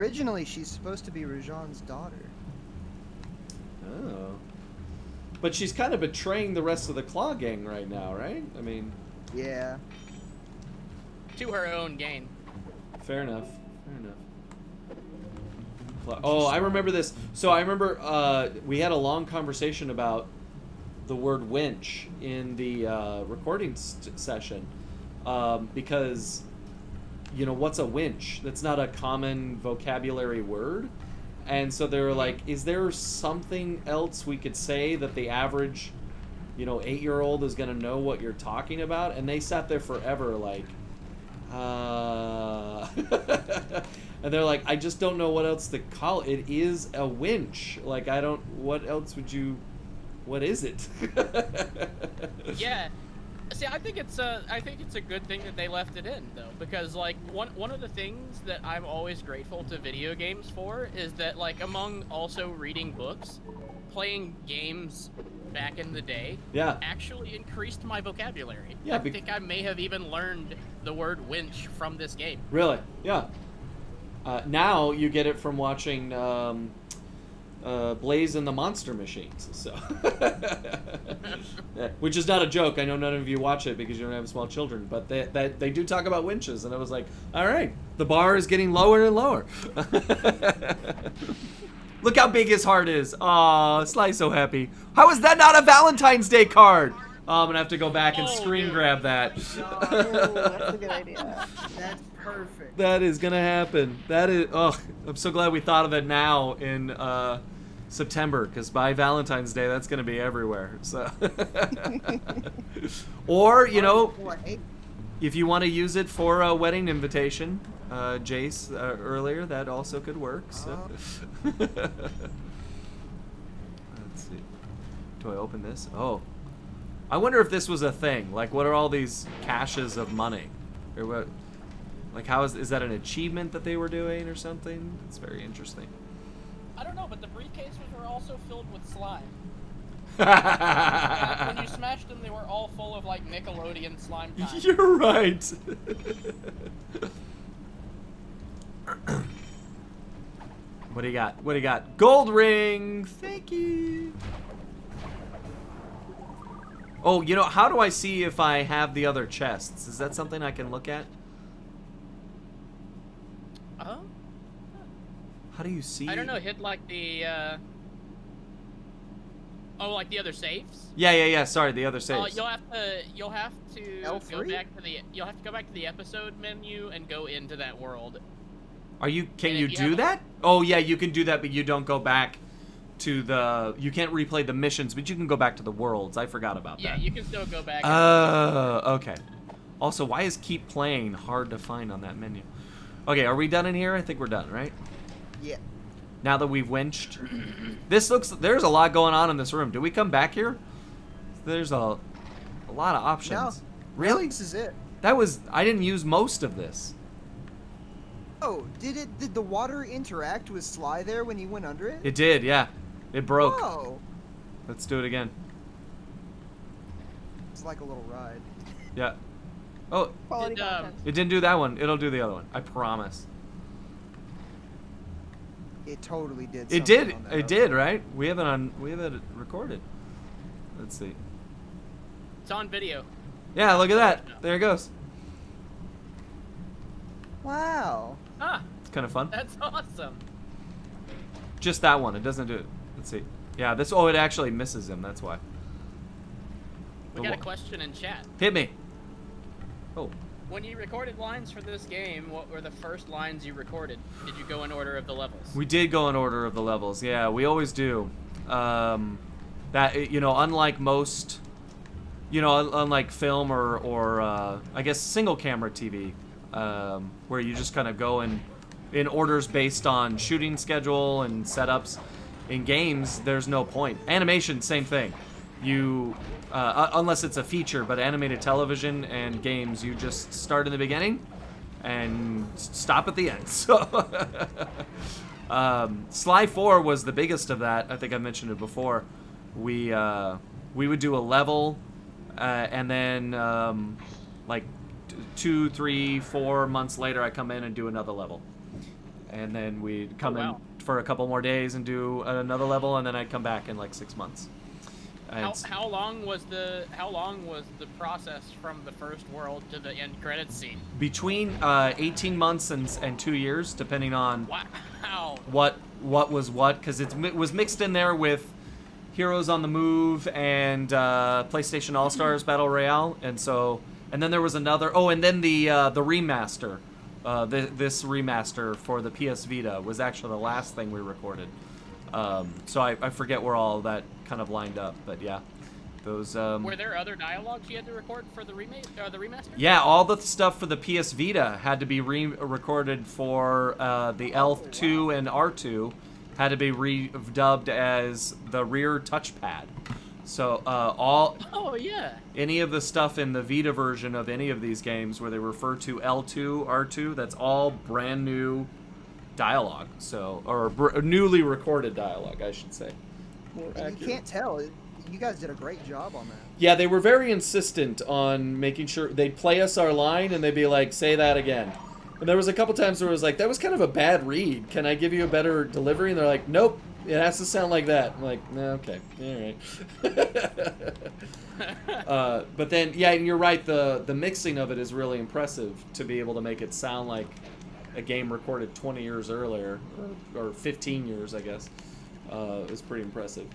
Originally, she's supposed to be Rajan's daughter. Oh. But she's kind of betraying the rest of the Claw gang right now, right? I mean... Yeah. To her own gain. Fair enough. Oh, I remember this. So I remember we had a long conversation about the word winch in the recording session. Because, you know, what's a winch? That's not a common vocabulary word. And so they were like, is there something else we could say that the average, 8-year-old is going to know what you're talking about? And they sat there forever like, and they're like, I just don't know what else to call it. It is a winch. Like, what else would you, what is it? Yeah. See, I think it's a good thing that they left it in, though, because like one of the things that I'm always grateful to video games for is that, like, among also reading books, playing games back in the day actually increased my vocabulary. Yeah, I think I may have even learned the word winch from this game. Really? Yeah. Now you get it from watching Blaze and the Monster Machines, so which is not a joke. I know none of you watch it because you don't have small children, but they do talk about winches, and I was like, all right, the bar is getting lower and lower. Look how big his heart is. Aw, Sly's so happy. How is that not a Valentine's Day card? Oh, I'm gonna have to go back and screen grab that. Oh, that's a good idea. That's perfect. That is gonna happen. That is. Oh, I'm so glad we thought of it now in September, because by Valentine's Day that's gonna be everywhere. So, or if you want to use it for a wedding invitation, Jace earlier, that also could work. So. Let's see. Do I open this? Oh. I wonder if this was a thing. Like, what are all these caches of money? Or what? Like, how is that an achievement that they were doing or something? It's very interesting. I don't know, but the briefcases were also filled with slime. When you smashed them, they were all full of, like, Nickelodeon slime time. You're right. What do you got? What do you got? Gold ring! Thank you! Oh, how do I see if I have the other chests? Is that something I can look at? Oh? How do you see? I don't know, hit like the, Oh, like the other safes? Yeah, sorry, the other safes. You'll have to L3? go back to the episode menu and go into that world. Can you do that? Oh, yeah, you can do that, but you don't go back to you can't replay the missions, but you can go back to the worlds. I forgot about that. Yeah, you can still go back. Okay. Also, why is keep playing hard to find on that menu? Okay, are we done in here? I think we're done, right? Yeah. Now that we've winched. There's a lot going on in this room. Do we come back here? There's a lot of options. No. Really? No, this is it. I didn't use most of this. Oh, did the water interact with Sly there when he went under it? It did, yeah. It broke. Whoa. Let's do it again. It's like a little ride. Yeah. Oh, Quality content. it didn't do that one. It'll do the other one. I promise. It totally did. It did. It did, right? We have it recorded. Let's see. It's on video. Yeah, look at that. There it goes. Wow. Ah, It's kind of fun. that's awesome. Just that one. It doesn't do it. Let's see. Yeah, this. Oh, it actually misses him. That's why. We got a question in chat. Hit me. Oh. When you recorded lines for this game, what were the first lines you recorded? Did you go in order of the levels? We did go in order of the levels. Yeah, we always do. Unlike most, unlike film or I guess single camera TV, where you just kind of go in orders based on shooting schedule and setups. In games, there's no point. Animation, same thing. You, unless it's a feature, but animated television and games, you just start in the beginning and stop at the end. So, Sly 4 was the biggest of that. I think I mentioned it before. We would do a level, and then like 2, 3, 4 months later, I come in and do another level. and then we'd come wow. in for a couple more days and do another level, and then I'd come back in like 6 months. And How long was the process from the first world to the end credits scene? between 18 months and 2 years, depending on Wow. what was what, because it was mixed in there with Heroes on the Move and PlayStation All Stars Battle Royale, and then there was another. Oh, and then the remaster. This remaster for the PS Vita was actually the last thing we recorded. So I forget where all that kind of lined up, but yeah, those. Were there other dialogues you had to record for the remake or the remaster? Yeah, all the stuff for the PS Vita had to be re-recorded for the L2 and R2 had to be redubbed as the rear touchpad. So Oh yeah. any of the stuff in the Vita version of any of these games where they refer to L2, R2, that's all brand new dialogue. So newly recorded dialogue, I should say. More And you accurate. can't tell. You guys did a great job on that. Yeah, they were very insistent on making sure they'd play us our line and they'd be like, say that again. And there was a couple times where it was like, that was kind of a bad read. Can I give you a better delivery? And they're like, nope, it has to sound like that. I'm like, no, okay, all right. But then, yeah, and you're right, the mixing of it is really impressive to be able to make it sound like a game recorded 20 years earlier, or 15 years, I guess. It was pretty impressive.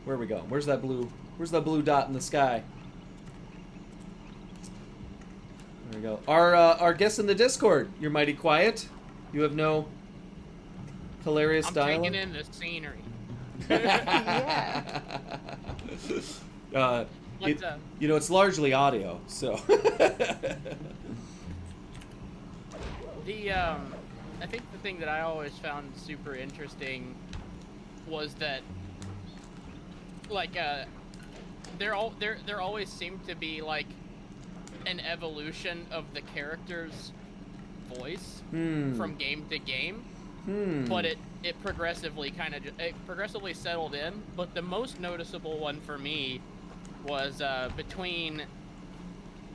Where are we going? Where's that blue dot in the sky? There we go. Our guests in the Discord, you're mighty quiet. You have no hilarious I'm dialogue. taking in the scenery. Yeah. What's up? You know, it's largely audio, so. I think the thing that I always found super interesting was that, like, there always seemed to be like an evolution of the character's voice from game to game, but it progressively progressively settled in. But the most noticeable one for me was between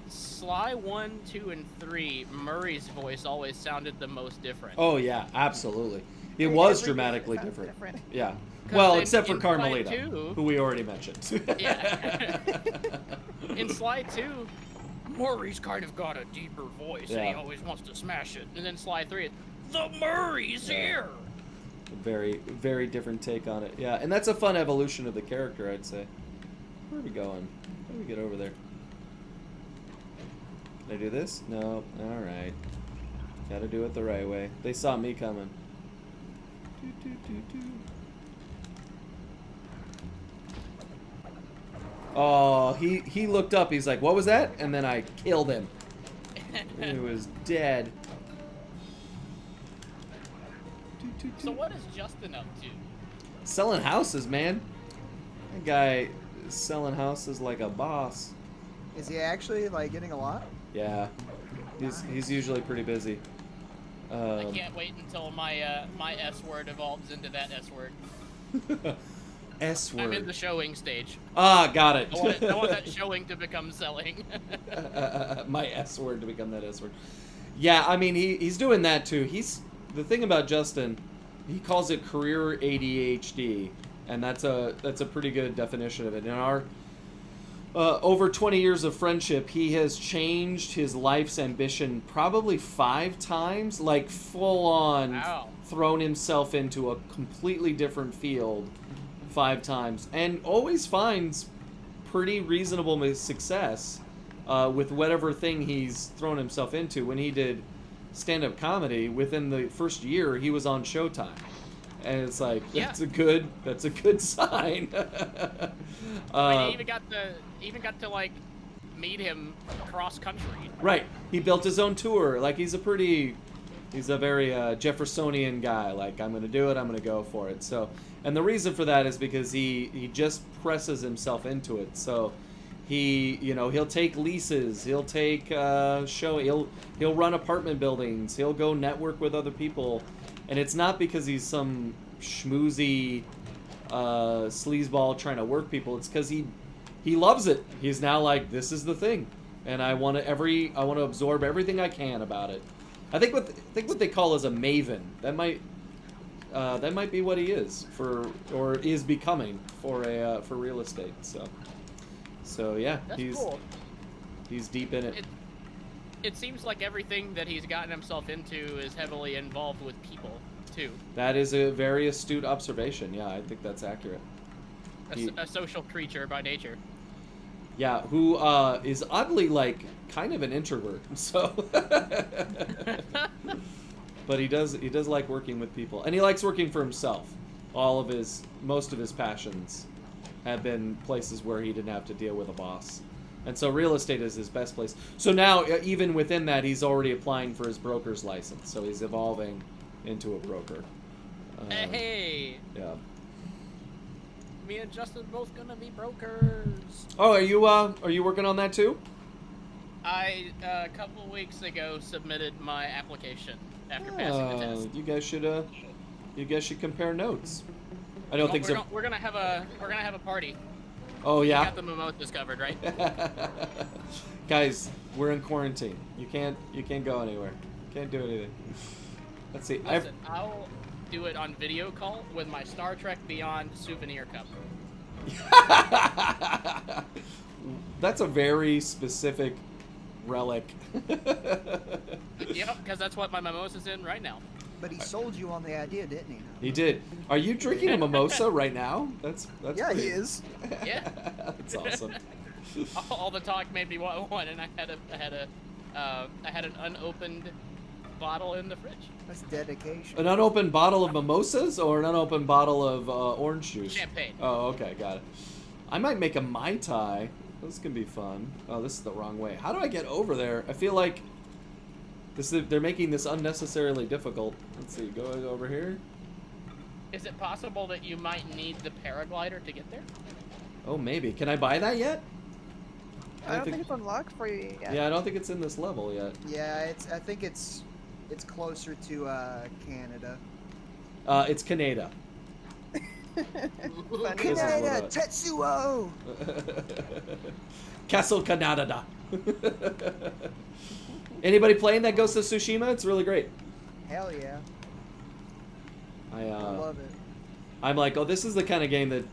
Sly 1, 2, and 3, Murray's voice always sounded the most different. Oh yeah, absolutely. It Every was game dramatically sounds different. Yeah. 'Cause Well, in- except for in Sly Carmelita, 2 who we already mentioned. Yeah. In Sly 2, Murray's kind of got a deeper voice, and he Yeah. always wants to smash it. And then Sly 3, the Murray's here! Very, very different take on it. Yeah, and that's a fun evolution of the character, I'd say. Where are we going? How do we get over there? Did I do this? No. Alright. Gotta do it the right way. They saw me coming. Oh, he looked up. He's like, what was that? And then I killed him. He was dead. So what is Justin up to? Selling houses, man. That guy is selling houses like a boss. Is he actually like getting a lot? Yeah, he's usually pretty busy. I can't wait until my my S word evolves into that S word. S I'm in word. the showing stage. Ah, got it. I want that showing to become selling. My S word to become that S word. Yeah, I mean he's doing that too. The thing about Justin, he calls it career ADHD, and that's a pretty good definition of it. In our over 20 years of friendship, he has changed his life's ambition probably 5 times, like full on Wow. thrown himself into a completely different field 5 times, and always finds pretty reasonable success with whatever thing he's thrown himself into. When he did stand-up comedy, within the first year, he was on Showtime. And it's like, Yeah. that's a good sign. I mean, he even got to like meet him cross country. Right. He built his own tour. Like, he's a very Jeffersonian guy. Like, I'm going to do it, I'm going to go for it. So, and the reason for that is because he just presses himself into it. So, he'll take leases, he'll take he'll run apartment buildings, he'll go network with other people. And it's not because he's some schmoozy sleazeball trying to work people. It's because he he loves it. He's now like, this is the thing, and I want to absorb everything I can about it. I think what they call is a maven. That might be what he is or is becoming for real estate. So yeah, That's cool. he's deep in it. It seems like everything that he's gotten himself into is heavily involved with people, too. That is a very astute observation. Yeah, I think that's accurate. A social creature by nature. Yeah, who is oddly like kind of an introvert. So, but he does like working with people, and he likes working for himself. Most of his passions have been places where he didn't have to deal with a boss. And so real estate is his best place. So now, even within that, he's already applying for his broker's license. So he's evolving into a broker. Hey! Yeah. Me and Justin both gonna be brokers. Oh, are you working on that too? I, a couple weeks ago, submitted my application after passing the test. You guys should compare notes. I don't think so. We're gonna have a party. Oh You yeah. got the mimosas covered, right? Guys, we're in quarantine. You can't go anywhere. Can't do anything. Let's see. Listen, I'll do it on video call with my Star Trek Beyond souvenir cup. That's a very specific relic. Yep, because that's what my mimosa's in right now. But he sold you on the idea, didn't he? He did. Are you drinking a mimosa right now? That's Yeah, pretty... he is. Yeah. That's awesome. All the talk made me want one, and I had an unopened bottle in the fridge. That's dedication. An unopened bottle of mimosas or an unopened bottle of orange juice? Champagne. Oh, okay, got it. I might make a Mai Tai. This can be fun. Oh, this is the wrong way. How do I get over there? I feel like they're making this unnecessarily difficult. Let's see, go over here. Is it possible that you might need the paraglider to get there? Oh, maybe. Can I buy that yet? I don't think it's unlocked for you yet. Yeah, I don't think it's in this level yet. Yeah, I think it's closer to Canada. It's Canada. Funny Canada, enough. Tetsuo! Castle Canada. Anybody playing that Ghost of Tsushima? It's really great. Hell yeah. I love it. I'm like, oh, this is the kind of game that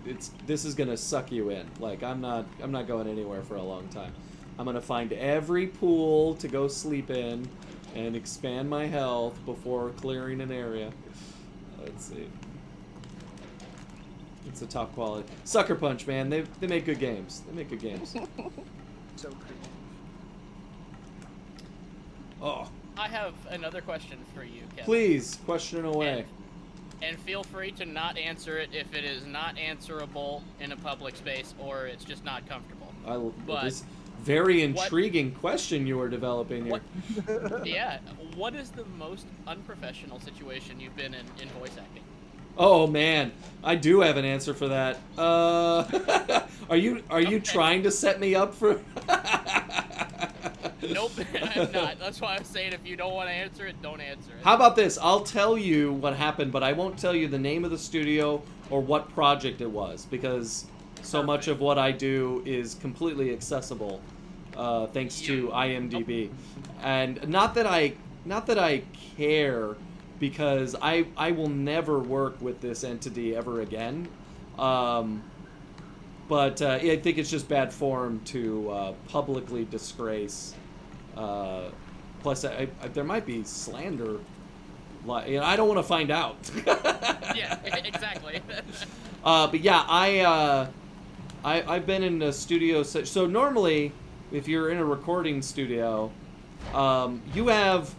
this is gonna suck you in. Like, I'm not going anywhere for a long time. I'm gonna find every pool to go sleep in and expand my health before clearing an area. Let's see. It's a top quality. Sucker Punch, man. They make good games. They make good games. So creepy. Oh, I have another question for you, Kevin. please, question away. And feel free to not answer it if it is not answerable in a public space or it's just not comfortable. But This very intriguing question you are developing here. Yeah, what is the most unprofessional situation you've been in voice acting? Oh man, I do have an answer for that. Are you trying to set me up for? Nope, I'm not. That's why I'm saying if you don't want to answer it, don't answer it. How about this? I'll tell you what happened, but I won't tell you the name of the studio or what project it was, because so much of what I do is completely accessible, thanks to IMDb. And not that I care, because I will never work with this entity ever again. But I think it's just bad form to publicly disgrace. Plus, there might be slander. I don't want to find out. Yeah, exactly. But yeah, I've been in a studio. So normally, if you're in a recording studio, you have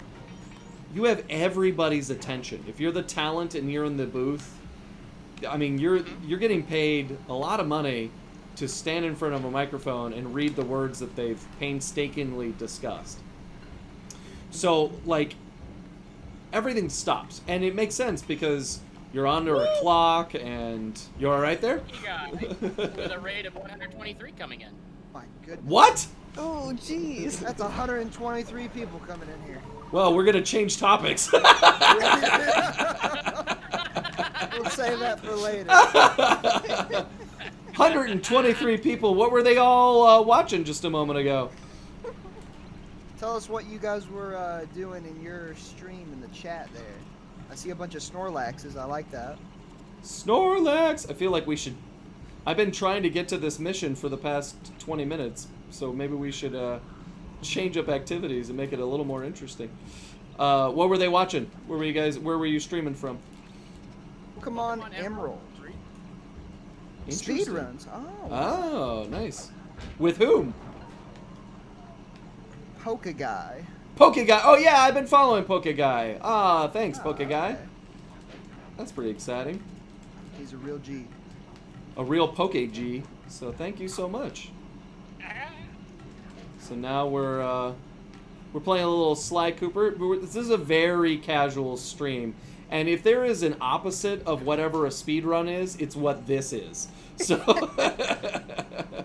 everybody's attention. If you're the talent and you're in the booth, I mean, you're getting paid a lot of money to stand in front of a microphone and read the words that they've painstakingly discussed. So, like, everything stops. And it makes sense because you're under a clock and... You all right there? You guys, with a rate of 123 coming in. My goodness. What? Oh, jeez. That's 123 people coming in here. Well, we're going to change topics. We'll save that for later. 123 people. What were they all watching just a moment ago? Tell us what you guys were doing in your stream in the chat there. I see a bunch of Snorlaxes. I like that. Snorlax! I feel like we should... I've been trying to get to this mission for the past 20 minutes, so maybe we should change up activities and make it a little more interesting. What were they watching? Where were you streaming from? Pokemon Emerald. Interesting. Speedruns. Oh. Oh, nice. With whom? Pokeguy. Pokeguy. Oh yeah, I've been following Pokeguy. Ah, thanks, Pokeguy. Okay. That's pretty exciting. He's a real G. A real Poke G. So thank you so much. So now we're playing a little Sly Cooper. This is a very casual stream, and if there is an opposite of whatever a speedrun is, it's what this is. So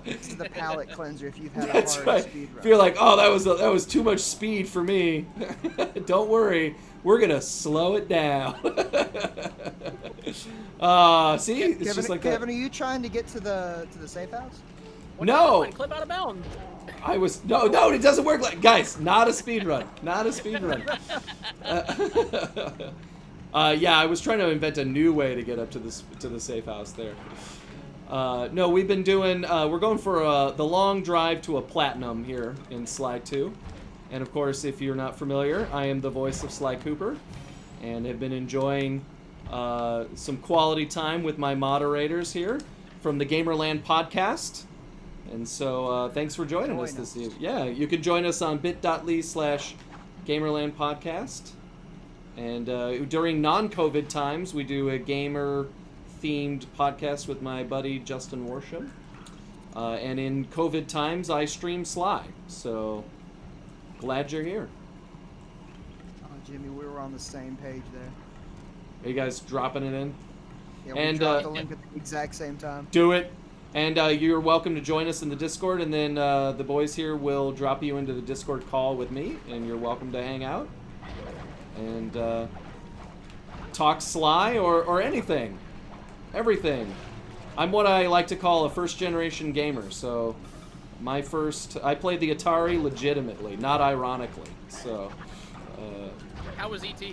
This is the palate cleanser if you've had a that's hard right. speedrun. If you're like, oh, that was too much speed for me, don't worry, we're gonna slow it down. See, it's Kevin, just like Kevin, that. are you trying to get to the safe house? What are you No. doing? Clip out of bounds. I was no, it doesn't work like guys. Not a speed run. Not a speed run. Yeah, I was trying to invent a new way to get up to the safe house there. No, we've been doing. We're going for the long drive to a platinum here in Sly 2, and of course, if you're not familiar, I am the voice of Sly Cooper, and have been enjoying some quality time with my moderators here from the Gamerland podcast. And so, thanks for joining us this evening. Yeah, you can join us on bit.ly/Gamerland podcast. And during non-COVID times, we do a gamer-themed podcast with my buddy Justin Worsham. And in COVID times, I stream Sly. So, glad you're here. Oh, Jimmy, we were on the same page there. Are you guys dropping it in? Yeah, we And, dropped the link at the exact same time. Do it. And you're welcome to join us in the Discord, and then the boys here will drop you into the Discord call with me, and you're welcome to hang out and talk Sly or anything, everything. I'm what I like to call a first-generation gamer, so I played the Atari legitimately, not ironically. So, How was ET?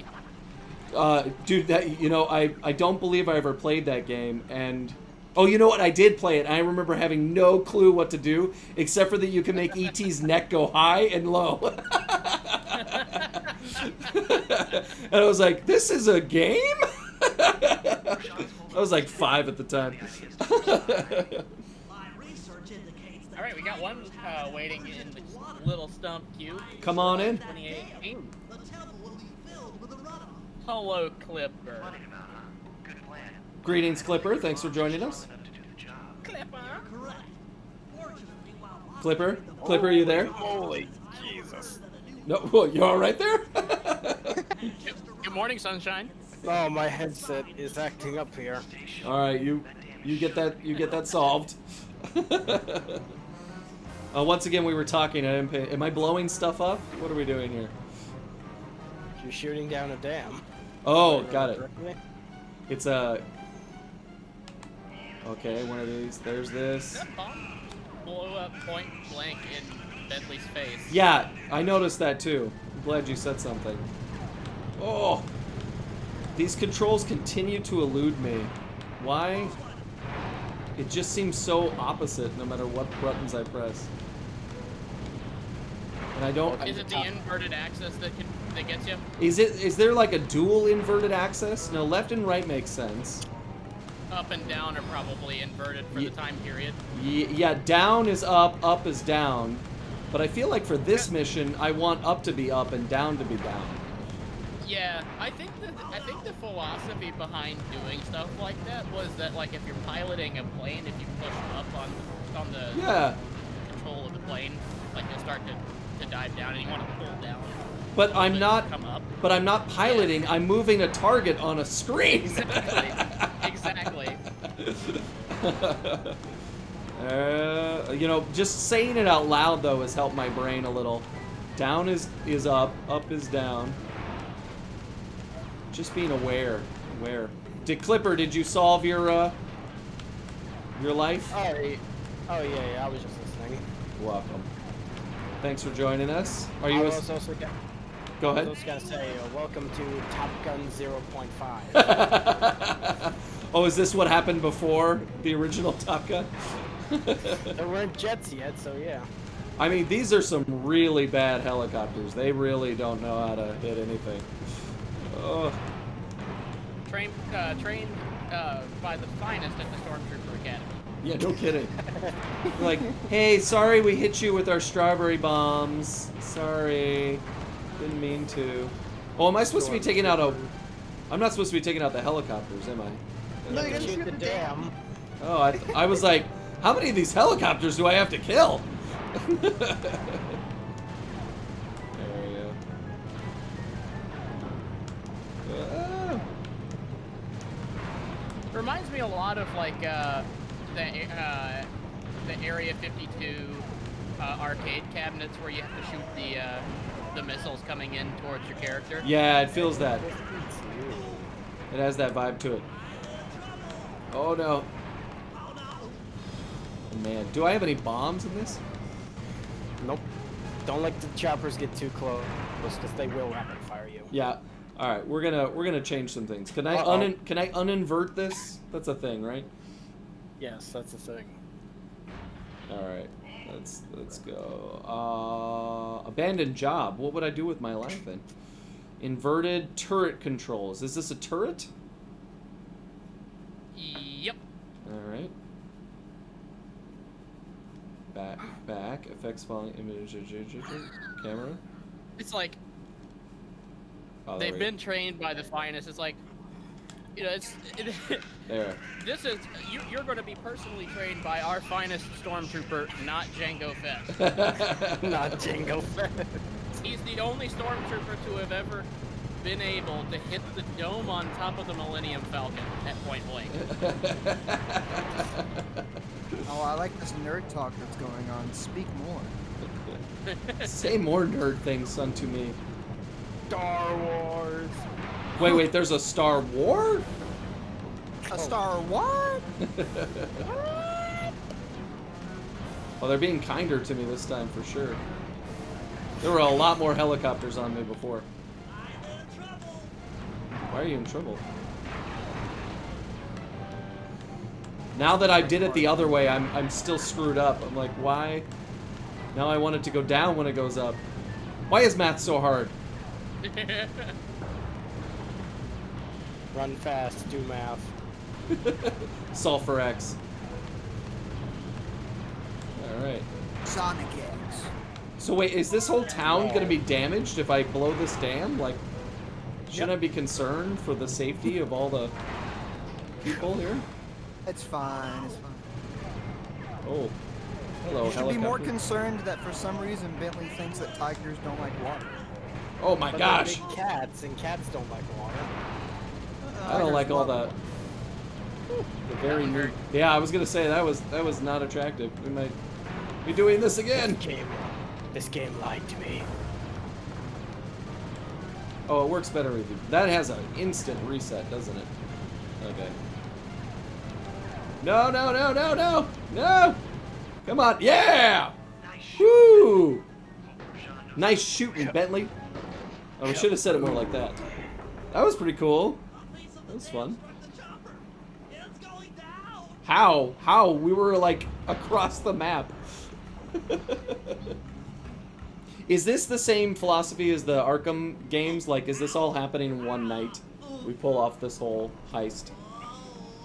dude, I don't believe I ever played that game, and. Oh, you know what? I did play it. I remember having no clue what to do, except for that you can make E.T.'s neck go high and low. And I was like, this is a game? I was like 5 at the time. All right, we got one waiting in the little stump queue. Come on in. 2018. Hello, Clipper. Greetings, Clipper. Thanks for joining us. Clipper? Clipper, are you there? Holy Jesus. No, well, you all right there? Good morning, sunshine. Oh, my headset is acting up here. All right, you get that solved. Once again, we were talking. I didn't pay. Am I blowing stuff up? What are we doing here? You're shooting down a dam. Oh, got it. It's a. Okay, one of these. There's this. That bomb blew up point blank in Bentley's face. Yeah, I noticed that too. I'm glad you said something. Oh, these controls continue to elude me. Why? It just seems so opposite no matter what buttons I press. And I don't. Is it the inverted axis that gets you? Is there like a dual inverted axis? No, left and right makes sense. Up and down are probably inverted for the time period. Yeah, down is up is down. But I feel like for this mission, I want up to be up and down to be down. Yeah, I think the philosophy behind doing stuff like that was that, like, if you're piloting a plane, if you push up on the control of the plane, like, you'll start to dive down, and you want to pull down. But I'm not. Come up. But I'm not piloting. Yeah. I'm moving a target on a screen. Exactly. Exactly. Just saying it out loud though has helped my brain a little. Down is up is down. Just being aware. Clipper, did you solve your your life? Oh yeah, I was just listening. Welcome. Thanks for joining us. Are I you? was also gonna, Go I ahead. was gonna say, welcome to Top Gun 0.5. Oh, is this what happened before the original Top Gun? There weren't jets yet, so yeah. I mean, these are some really bad helicopters. They really don't know how to hit anything. Oh. Trained by the finest at the Stormtrooper Academy. Yeah, no kidding. Like, hey, sorry we hit you with our strawberry bombs. Sorry. Didn't mean to. Oh, am I supposed to be taking out a... I'm not supposed to be taking out the helicopters, am I? No, you gotta Shoot shoot the the dam. Oh, I was like, how many of these helicopters do I have to kill? There we go. Reminds me a lot of like the Area 52 arcade cabinets where you have to shoot the missiles coming in towards your character. Yeah, it feels that. It has that vibe to it. Oh no. Oh, man, do I have any bombs in this? Nope. Don't let the choppers get too close, because they will rapid fire you. Yeah. All right, we're gonna change some things. Can I can I uninvert this? That's a thing, right? Yes, that's the thing. All right. Let's go. Abandoned job. What would I do with my life then? Inverted turret controls. Is this a turret? Yep. All right. Back. Effects volume. Image. Camera. It's like Oh, there they've we been trained by the finest. It's like, you know, go. There. this is you're going to be personally trained by our finest stormtrooper, not Jango Fett. Not Jango Fett. He's the only stormtrooper to have ever been able to hit the dome on top of the Millennium Falcon at point blank. Oh, I like this nerd talk that's going on. Speak more. Say more nerd things unto me. Star Wars. Wait, there's a Star War? A Star what? Well, they're being kinder to me this time for sure. There were a lot more helicopters on me before. Why are you in trouble? Now that I did it the other way, I'm still screwed up. I'm like, why? Now I want it to go down when it goes up. Why is math so hard? Run fast, do math. Solve for X. Alright. Sonic X. So wait, is this whole town gonna be damaged if I blow this dam? Like, shouldn't I be concerned for the safety of all the people here? It's fine. It's fine. Oh. Hello, You should be more helicopter. concerned that for some reason Bentley thinks that tigers don't like water. Oh my But gosh. they're big cats, and cats don't like water. I don't like all the very new. Yeah, I was gonna say that was not attractive. We might be doing this again. This game lied to me. Oh, it works better with you. That has an instant reset, doesn't it? Okay. No! No! Come on! Yeah! Woo! Nice shooting, Bentley. Oh, we should have said it more like that. That was pretty cool. That was fun. How? How? We were like across the map. Is this the same philosophy as the Arkham games? Like, is this all happening in one night? We pull off this whole heist.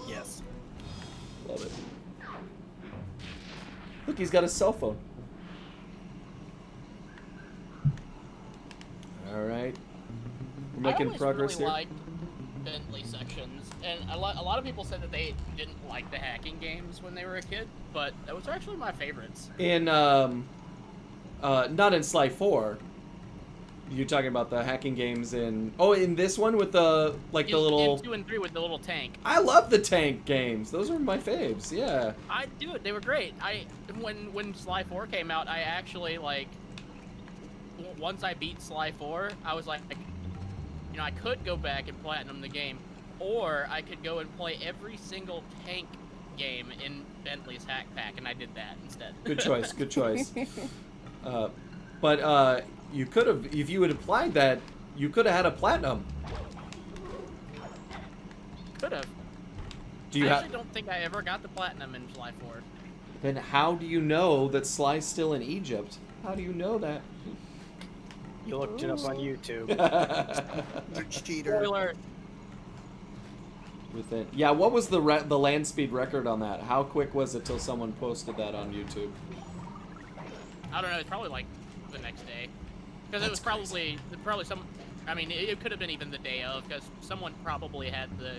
Yes. Love it. Look, he's got a cell phone. All right. We're making progress really here. liked Bentley sections, and a lot of people said that they didn't like the hacking games when they were a kid, but those are actually my favorites. In not in Sly 4. You're talking about the hacking games in in this one with the the little in 2 and 3 with the little tank. I love the tank games. Those are my faves. Yeah. I do it. They were great. When Sly 4 came out, I actually once I beat Sly 4, I was like, you know, I could go back and platinum the game, or I could go and play every single tank game in Bentley's Hack Pack, and I did that instead. Good choice. Good choice. But you could have, if you had applied that, you could have had a platinum. Could have. Do you I have? actually don't think I ever got the platinum in July 4. Then how do you know that Sly's still in Egypt? How do you know that? You looked it up on YouTube. You cheater. Spoiler. Within, yeah, what was the land speed record on that? How quick was it till someone posted that on YouTube? I don't know. It's probably like the next day, because it was probably some. I mean, it could have been even the day of, because someone probably had the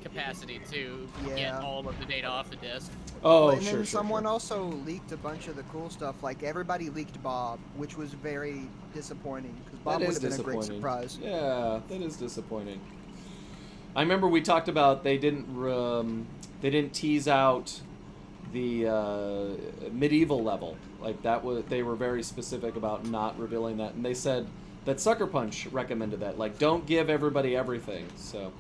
capacity to get Yeah. all of the data off the disk. Oh, and sure, then sure, someone sure. also leaked a bunch of the cool stuff. Like everybody leaked Bob, which was very disappointing because Bob That would is have been a great disappointing. surprise. Yeah, that is disappointing. I remember we talked about they didn't tease out the medieval level. Like that was, they were very specific about not revealing that, and they said that Sucker Punch recommended that. Like, don't give everybody everything. So,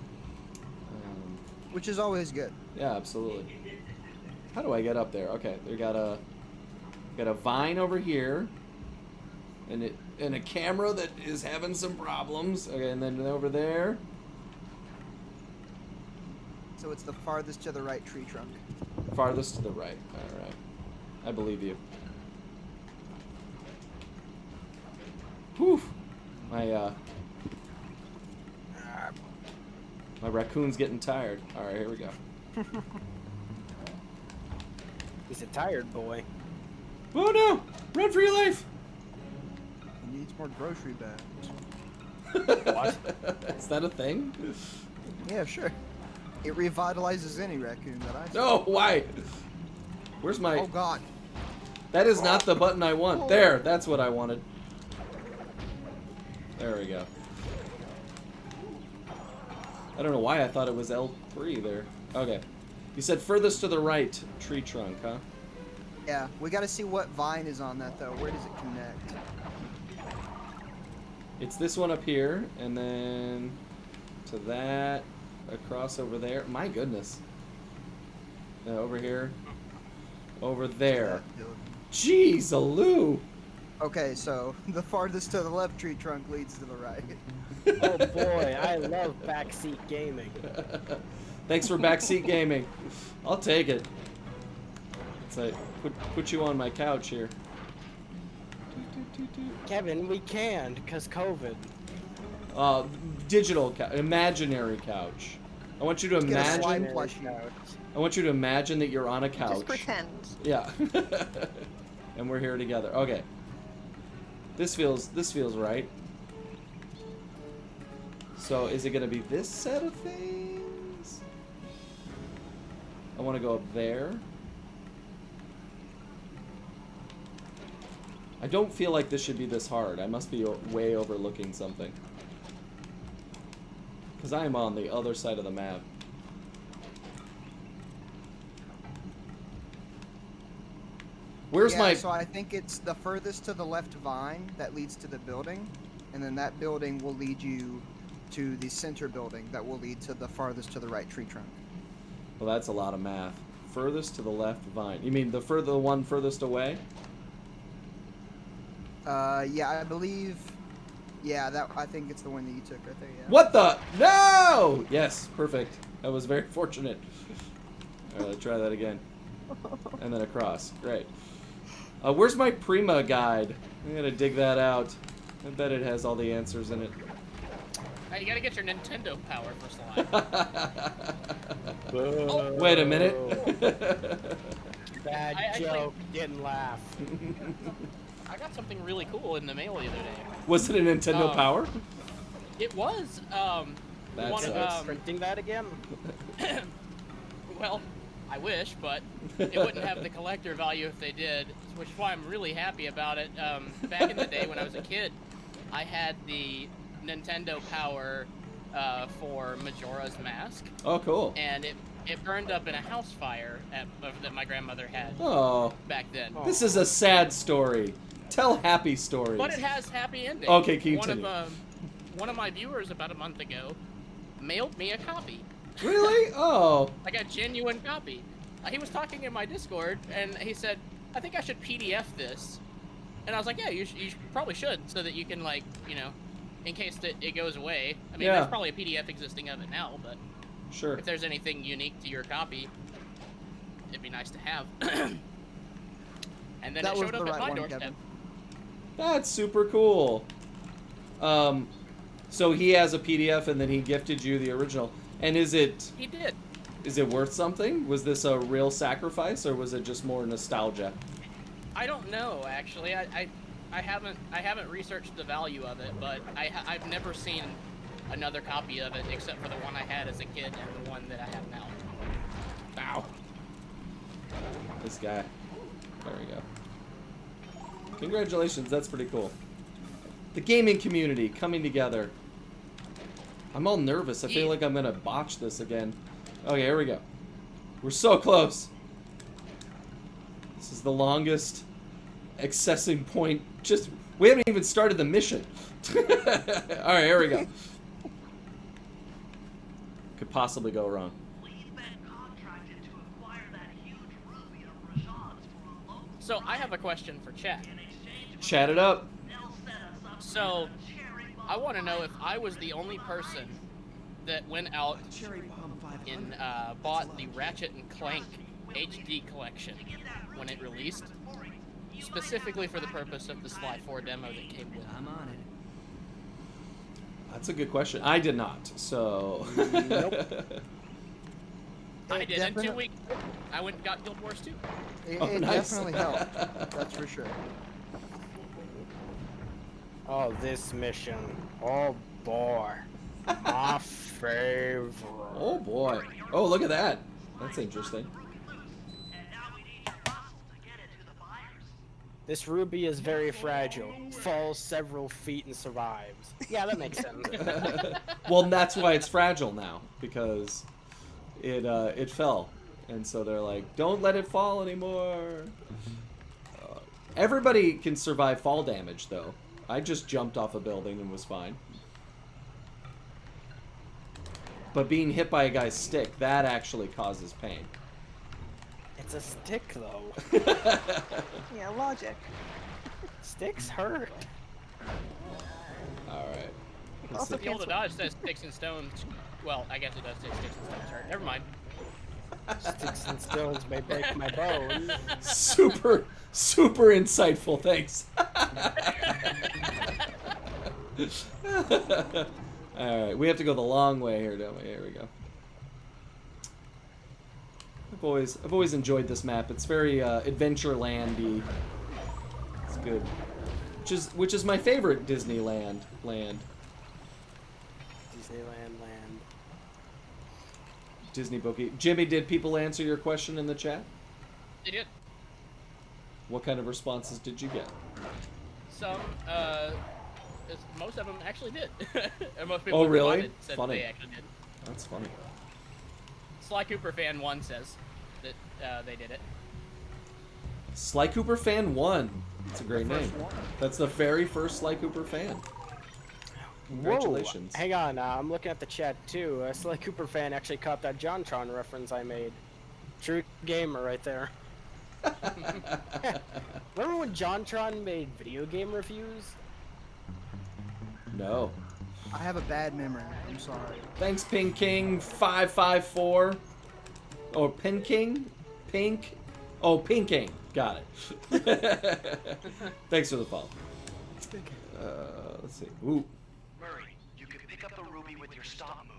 Which is always good. yeah, absolutely. How do I get up there? Okay, they got a vine over here, and a camera that is having some problems. Okay, and then over there. So it's the farthest to the right tree trunk. Farthest to the right. All right. I believe you. Whew. My raccoon's getting tired. All right, here we go. He's a tired boy. Oh no! Run for your life! He needs more grocery bags. What? Is that a thing? Yeah, sure. It revitalizes any raccoon that I see. No, why? Where's my... Oh god. That is not the button I want. There, that's what I wanted. There we go. I don't know why I thought it was L3 there. Okay. You said furthest to the right tree trunk, huh? Yeah, we gotta see what vine is on that though. Where does it connect? It's this one up here, and then to that, across over there. My goodness. Over here. Over there. That building. Jeez-a-loo! Okay, so the farthest to the left tree trunk leads to the right. Oh boy, I love backseat gaming. Thanks for backseat gaming. I'll take it. It's like, put you on my couch here. Kevin, we can't, cause COVID. Digital imaginary couch. I want you to Get a imagine. slime plushie. I want you to imagine that you're on a couch. Just pretend. Yeah. And we're here together. Okay. This feels right. So is it gonna be this set of things? I want to go up there. I don't feel like this should be this hard. I must be way overlooking something. Because I am on the other side of the map. Where's Yeah, my... so I think it's the furthest to the left vine that leads to the building, and then that building will lead you to the center building that will lead to the farthest to the right tree trunk. Well, that's a lot of math. Furthest to the left vine. You mean the one furthest away? Yeah, I believe. Yeah, that I think it's the one that you took right there. Yeah. What the? No! Yes, perfect. That was very fortunate. All right, let's try that again. And then across. Great. Where's my Prima guide? I'm gonna dig that out. I bet it has all the answers in it. Hey, you gotta get your Nintendo power for slime. Wait a minute. Bad I actually- joke, didn't laugh. I got something really cool in the mail the other day. Was it a Nintendo Power? It was. That one sucks. of, Printing that again? well, I wish, but it wouldn't have the collector value if they did, which is why I'm really happy about it. Back in the day when I was a kid, I had the Nintendo Power for Majora's Mask, Oh, cool. and it burned up in a house fire that my grandmother had Oh, back then. this is a sad story. Tell happy stories. But it has happy ending. Okay, continue. One of my viewers about a month ago mailed me a copy. Really? Oh. Like a genuine copy. he was talking in my Discord, and he said, I think I should PDF this. And I was like, yeah, you probably should, so that you can, like, you know, in case that it goes away. I mean, Yeah. there's probably a PDF existing of it now, but Sure. if there's anything unique to your copy, it'd be nice to have. And then That it was showed the up at right my one, doorstep. Kevin. That's super cool. So he has a PDF and then he gifted you the original. And is it He did. worth something? Was this a real sacrifice or was it just more nostalgia? I don't know, actually. I haven't researched the value of it, but I've never seen another copy of it except for the one I had as a kid and the one that I have now. Ow. This guy. There we go. Congratulations, that's pretty cool. The gaming community coming together. I'm all nervous. I feel like I'm gonna botch this again. Okay, here we go. We're so close. This is the longest accessing point. We haven't even started the mission. Alright, here we go. Could possibly go wrong. So I have a question for chat. Chat it up. So I want to know if I was the only person that went out and bought the Ratchet and Clank HD collection when it released, specifically for the purpose of the Sly 4 demo that came with it. I'm on it. That's a good question. I did not, so. Nope. I did in 2 Definitely- weeks. I went and got Guild Wars 2. It, Oh, it nice. definitely helped. That's for sure. Oh, this mission. Oh boy. My favorite. Oh boy. Oh, look at that. That's interesting. This ruby is very fragile. Falls several feet and survives. Yeah, that makes sense. Well, that's why it's fragile now, because it fell, and so they're like, don't let it fall anymore. Everybody can survive fall damage, though. I just jumped off a building and was fine. But being hit by a guy's stick, that actually causes pain. It's a stick, though. Yeah, logic. Sticks hurt. Alright. Also, The old dodge says sticks and stones. Well, I guess it does say sticks and stones hurt. Never mind. Sticks and stones may break my bones. Super insightful, thanks. Alright, we have to go the long way here, don't we? Here we go. I've always enjoyed this map. It's very Adventureland-y. It's good. Which is my favorite Disneyland land. Disneyland land. Disney Bookie. Jimmy, did people answer your question in the chat? They did. What kind of responses did you get? Some, most of them actually did. And most people Oh, who really? responded said Funny. they actually did. That's funny. Sly Cooper Fan 1 says that they did it. Sly Cooper Fan 1. That's a great The name. first one. That's the very first Sly Cooper fan. Congratulations. Whoa, hang on, I'm looking at the chat too. A Sly Cooper fan actually caught that JonTron reference I made. True gamer right there. Remember when JonTron made video game reviews? No. I have a bad memory. I'm sorry. Thanks, Pink King 554. Oh, Pin King? Pink? Oh, Pink King. Got it. Thanks for the follow. Let's see. Ooh. Murray, you can pick up the ruby with your stop move.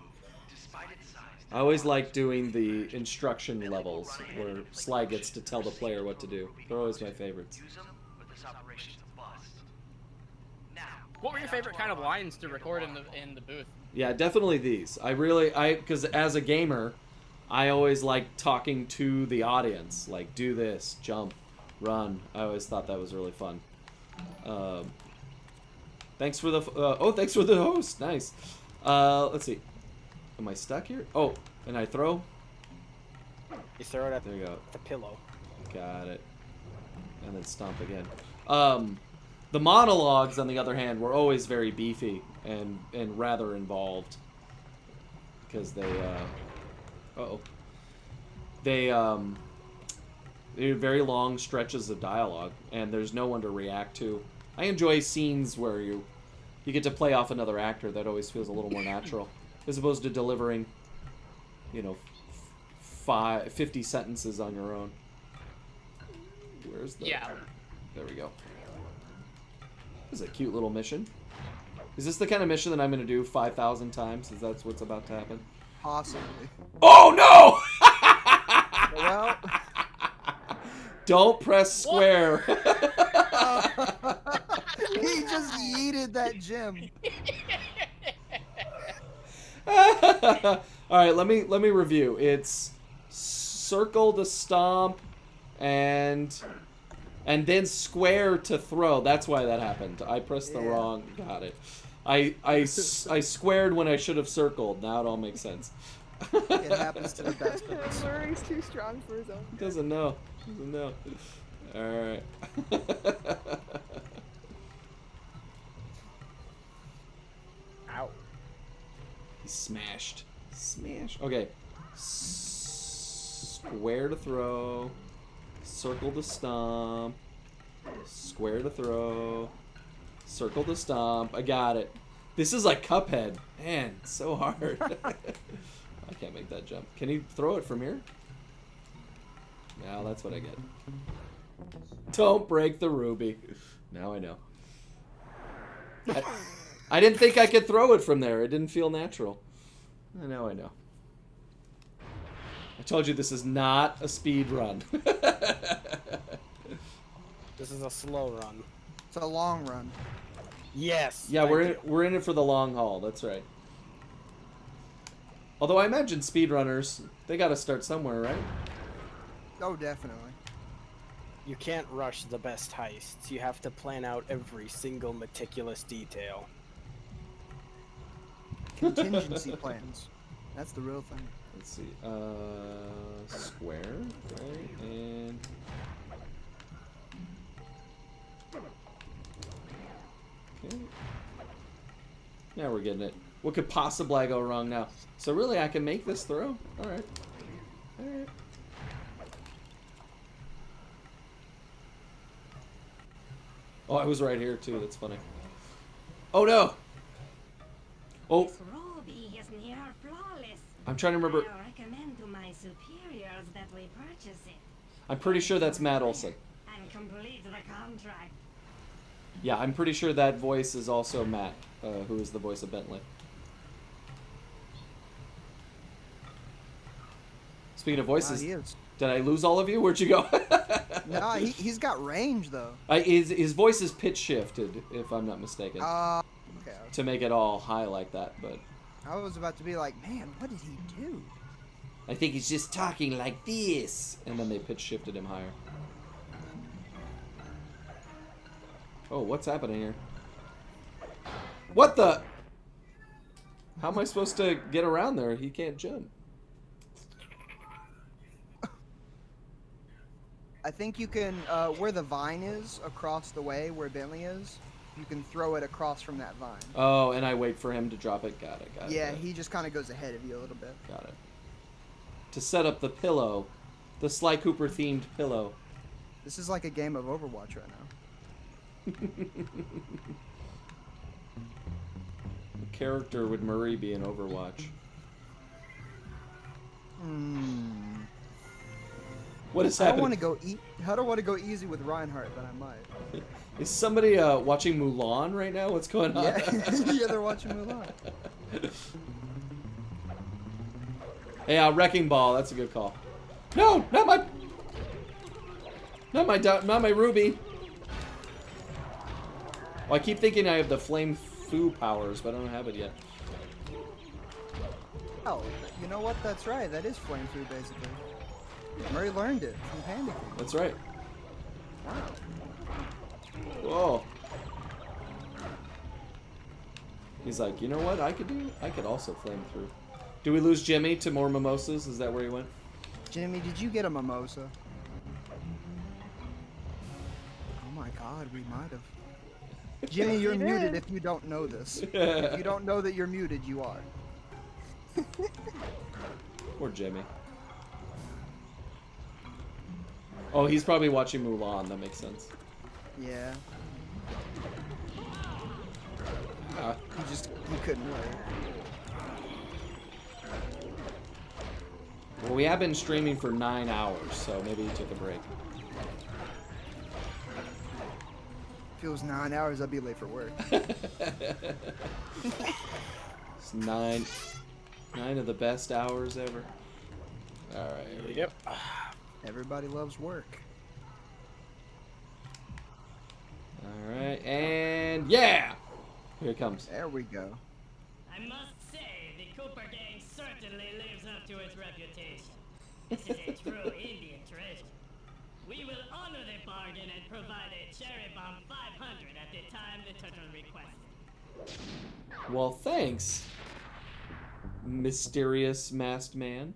Despite its size, I always like doing the instruction levels where Sly gets to tell the player what to do. They're always my favorites. use them, or this operation's a bust. Now, What were your favorite kind of lines to record in the booth? Yeah, definitely these. Because as a gamer, I always like talking to the audience. Like, do this, jump, run. I always thought that was really fun. Thanks for the thanks for the host. Nice. Let's see. Am I stuck here? Oh, and I throw. You throw it at There you go. the pillow. Got it. And then stomp again. The monologues, on the other hand, were always very beefy and rather involved. Because they, They're very long stretches of dialogue, and there's no one to react to. I enjoy scenes where you get to play off another actor. That always feels a little more natural, as opposed to delivering, 50 sentences on your own. Where's the... Yeah. There we go. This is a cute little mission. Is this the kind of mission that I'm going to do 5,000 times? Is that what's about to happen? Possibly. Oh, no! Well, Don't press square. he just yeeted that gem. All right, let me review. It's circle to stomp, and then square to throw. That's why that happened. I pressed the wrong. Got it. I squared when I should have circled. Now it all makes sense. It happens to the best of us. Murray's too strong for his own. Doesn't know. Doesn't know. All right. Ow. He's smashed. Smash. Okay. Square to throw. Circle to stomp. Square to throw. Circle to stomp. I got it. This is like Cuphead. Man, it's so hard. I can't make that jump. Can you throw it from here? Now that's what I get. Don't break the ruby. Now I know. I didn't think I could throw it from there. It didn't feel natural. Now I know. I told you this is not a speed run. This is a slow run. It's a long run. Yes. Yeah, thank we're in it for the long haul. That's right. Although I imagine speedrunners, they got to start somewhere, right? Oh, definitely. You can't rush the best heists. You have to plan out every single meticulous detail. Contingency plans. That's the real thing. Let's see. Square, right? And okay. Now we're getting it. What could possibly go wrong now? So really, I can make this throw? All right. All right. Oh, I was right here too. That's funny. Oh no. Oh, This ruby is near flawless. I'm trying to remember. I recommend to my superiors that we purchase it. I'm pretty sure that's Matt Olson. And complete the contract. Yeah, I'm pretty sure that voice is also Matt, who is the voice of Bentley. Speaking of voices, He is. did I lose all of you? Where'd you go? No, he's got range though. His voice is pitch shifted, if I'm not mistaken, Okay. to make it all high like that. But I was about to be like, man, what did he do? I think he's just talking like this, and then they pitch shifted him higher. Oh, what's happening here? What the? How am I supposed to get around there? He can't jump. I think you can, where the vine is, across the way where Bentley is, you can throw it across from that vine. Oh, and I wait for him to drop it. Got it, got it. Yeah, got it. he just kind of goes ahead of you a little bit. Got it. To set up the pillow. The Sly Cooper themed pillow. This is like a game of Overwatch right now. What character would Murray be in Overwatch? What is I don't happening? want to go I don't want to go easy with Reinhardt, but I might. Is somebody watching Mulan right now? What's going on? Yeah, yeah, they're watching Mulan. Hey, Wrecking Ball. That's a good call. No, not my Ruby. Well, I keep thinking I have the Flame Fu powers, but I don't have it yet. Oh, you know what? That's right. That is flame through basically. Murray learned it from Panda King. That's right. Wow. Whoa. He's like, you know what I could do? I could also flame through. Do we lose Jimmy to more mimosas? Is that where he went? Jimmy, did you get a mimosa? Oh my God, we might have. Jimmy, you're You muted did. if you don't know this. If you don't know that you're muted, you are. Poor Jimmy. Oh, he's probably watching Mulan. That makes sense. Yeah. Uh, He couldn't wait. well, we have been streaming for 9 hours, so maybe he took a break. If it was 9 hours, I'd be late for work. It's nine of the best hours ever. All right, here we go. Yep. Everybody loves work. All right, and yeah, here it comes. There we go. I must say, the Cooper gang certainly lives up to its reputation. This is a true Indian treasure. We will honor the bargain and provide a cherry bomb 500 at the time the turtle requested. Well, thanks, mysterious masked man.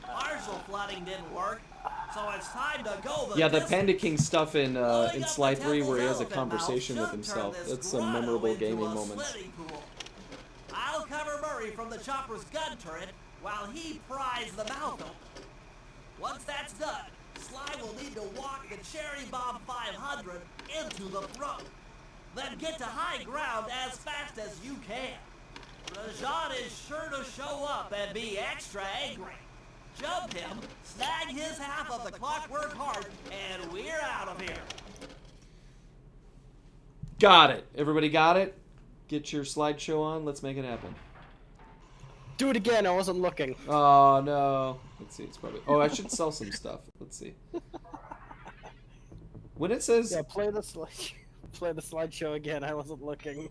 Partial flooding didn't work, so it's time to go the Yeah, the distance. Panda King stuff in Blowing up Sly the 3 where he has a temple's elephant conversation mouth with should turn himself. this That's some grotto memorable into gaming a moments. swimming pool. I'll cover Murray from the chopper's gun turret while he pries the mouth open. Once that's done, Sly will need to walk the Cherry Bomb 500 into the throat. Then get to high ground as fast as you can. Rajan is sure to show up and be extra angry. Jump him, snag his half of the Clockwork Heart, and we're out of here. Got it. Everybody got it? Get your slideshow on. Let's make it happen. Do it again. I wasn't looking. Oh, no. Let's see. It's probably... Oh, I should sell some stuff. Let's see. When it says... Yeah, play the slideshow again. I wasn't looking.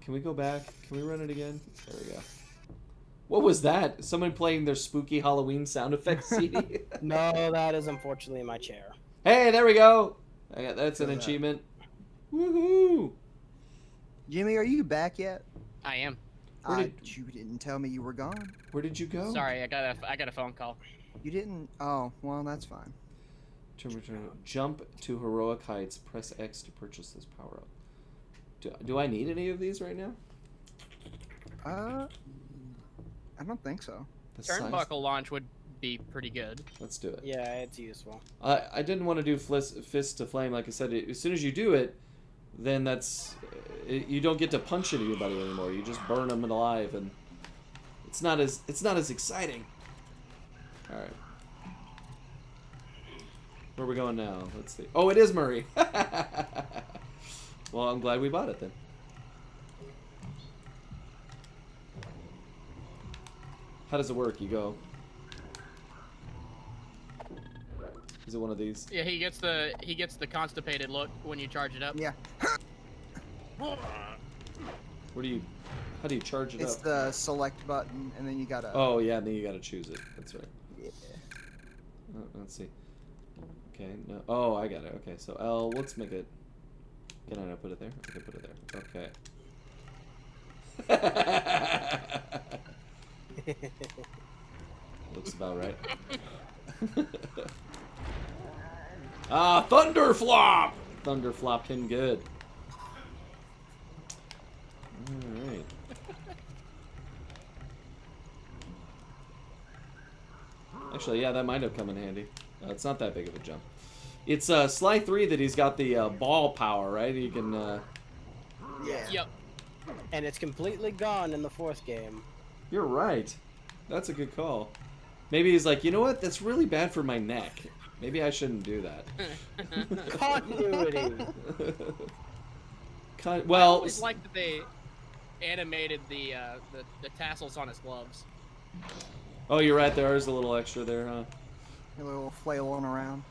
Can we go back? Can we run it again? There we go. What was that? Someone playing their spooky Halloween sound effects CD? No, that is unfortunately my chair. Hey, there we go. That's an achievement. Woohoo! Jimmy, are you back yet? I am. You didn't tell me you were gone. Where did you go? Sorry, I got a phone call. You didn't? Oh, well, that's fine. Jump to heroic heights. Press X to purchase this power up. Do I need any of these right now? I don't think so. The size- Turnbuckle launch would be pretty good. Let's do it. Yeah, it's useful. I didn't want to do fist to flame. Like I said, as soon as you do it, then you don't get to punch anybody anymore. You just burn them alive, and it's not as exciting. All right, where are we going now? Let's see. Oh, it is Murray. Well, I'm glad we bought it then. How does it work? You go. Is it one of these? Yeah, he gets the constipated look when you charge it up. Yeah. How do you charge it It's up? the select button, and then you gotta... Oh, yeah, and then you gotta choose it. That's right. Yeah. Let's see. Okay, no. Oh, I got it. Okay, so L, let's make it... Can I not put it there? Okay, put it there. Okay. Looks about right. Thunderflop! Thunderflopped him good. Alright. Actually, yeah, that might have come in handy. It's not that big of a jump. It's Sly 3 that he's got the ball power, right? He can... Yeah. Yep. And it's completely gone in the fourth game. You're right. That's a good call. Maybe he's like, you know what? That's really bad for my neck. Maybe I shouldn't do that. Continuity. I Well, always liked that they animated the tassels on his gloves. oh, you're right. There is a little extra there, huh? A little flailing around.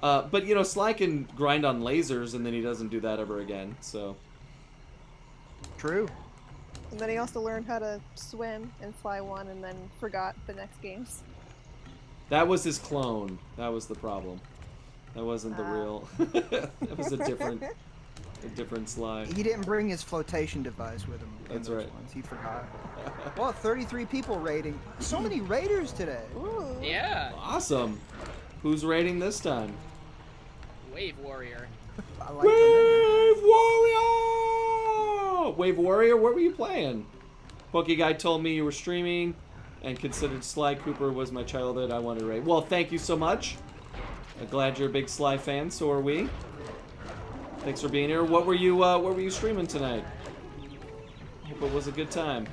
But, you know, Sly can grind on lasers, and then he doesn't do that ever again, so... True. And then he also learned how to swim in Sly 1 and then forgot the next games. That was his clone. That was the problem. That wasn't the real... that was a different Sly. He didn't bring his flotation device with him. in That's those right. Ones. He forgot. Well, 33 people rating. So many raiders today. Ooh. Yeah. Awesome. Who's rating this time? Wave Warrior. I like the name. Wave Warrior! Wave Warrior, what were you playing? Pokey Guy told me you were streaming and considered Sly Cooper was my childhood. I wanted to rate. Well, thank you so much. I'm glad you're a big Sly fan. So are we. Thanks for being here. What were you streaming tonight? Hope it was a good time.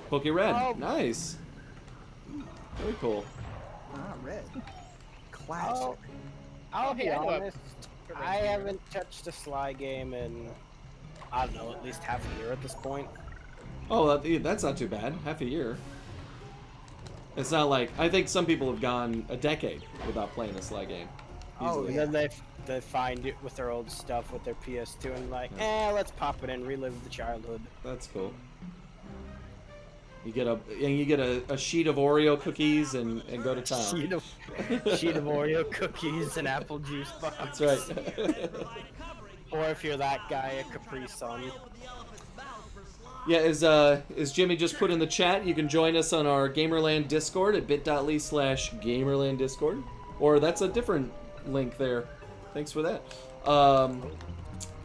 Poke Red. Oh. Nice. Very cool. Ah, red. Classic. I'll be hey, I know a- honest. I haven't touched a Sly game in, I don't know, at least half a year at this point. Oh, that's not too bad. Half a year. It's not like... I think some people have gone a decade without playing a Sly game. Oh, Easily. And then they find it with their old stuff with their PS2 and like, let's pop it in, relive the childhood. That's cool. You get a sheet of Oreo cookies and go to town. Sheet of Oreo cookies and apple juice box. That's right. Or if you're that guy, a Capri Sun. Yeah, as Jimmy just put in the chat, you can join us on our Gamerland Discord at bit.ly/Gamerland Discord. Or that's a different link there. Thanks for that.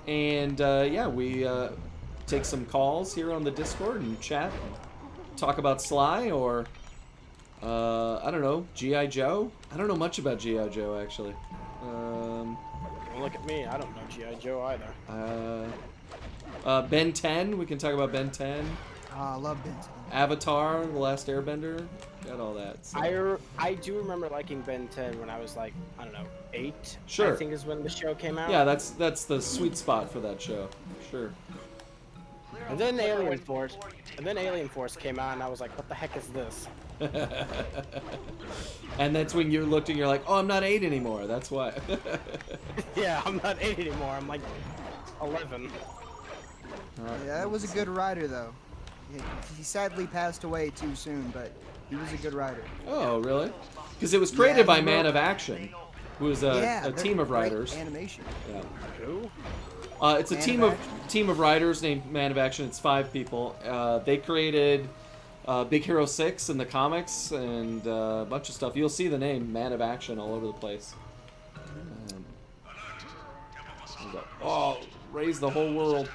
Yeah, we take some calls here on the Discord and chat. Talk about Sly or, I don't know, G.I. Joe? I don't know much about G.I. Joe, actually. Look at me, I don't know G.I. Joe either. Ben 10, we can talk about Ben 10. I love Ben 10. Avatar, The Last Airbender, got all that. So. I do remember liking Ben 10 when I was like, I don't know, 8. Sure. I think is when the show came out. Yeah, that's the sweet spot for that show. Sure. And then Alien Force came out, and I was like, what the heck is this? And that's when you looked and you're like, oh, I'm not 8 anymore. That's why. Yeah, I'm not 8 anymore. I'm like 11. Yeah, that was a good rider, though. He sadly passed away too soon, but he was a good rider. Oh, really? Because it was created by he Man wrote- of Action, who is a they're team of great writers. Animation. Yeah. Who? It's a Man team of of writers named Man of Action. It's 5 people. They created Big Hero 6 in the comics and a bunch of stuff. You'll see the name Man of Action all over the place. Oh, raise the whole world.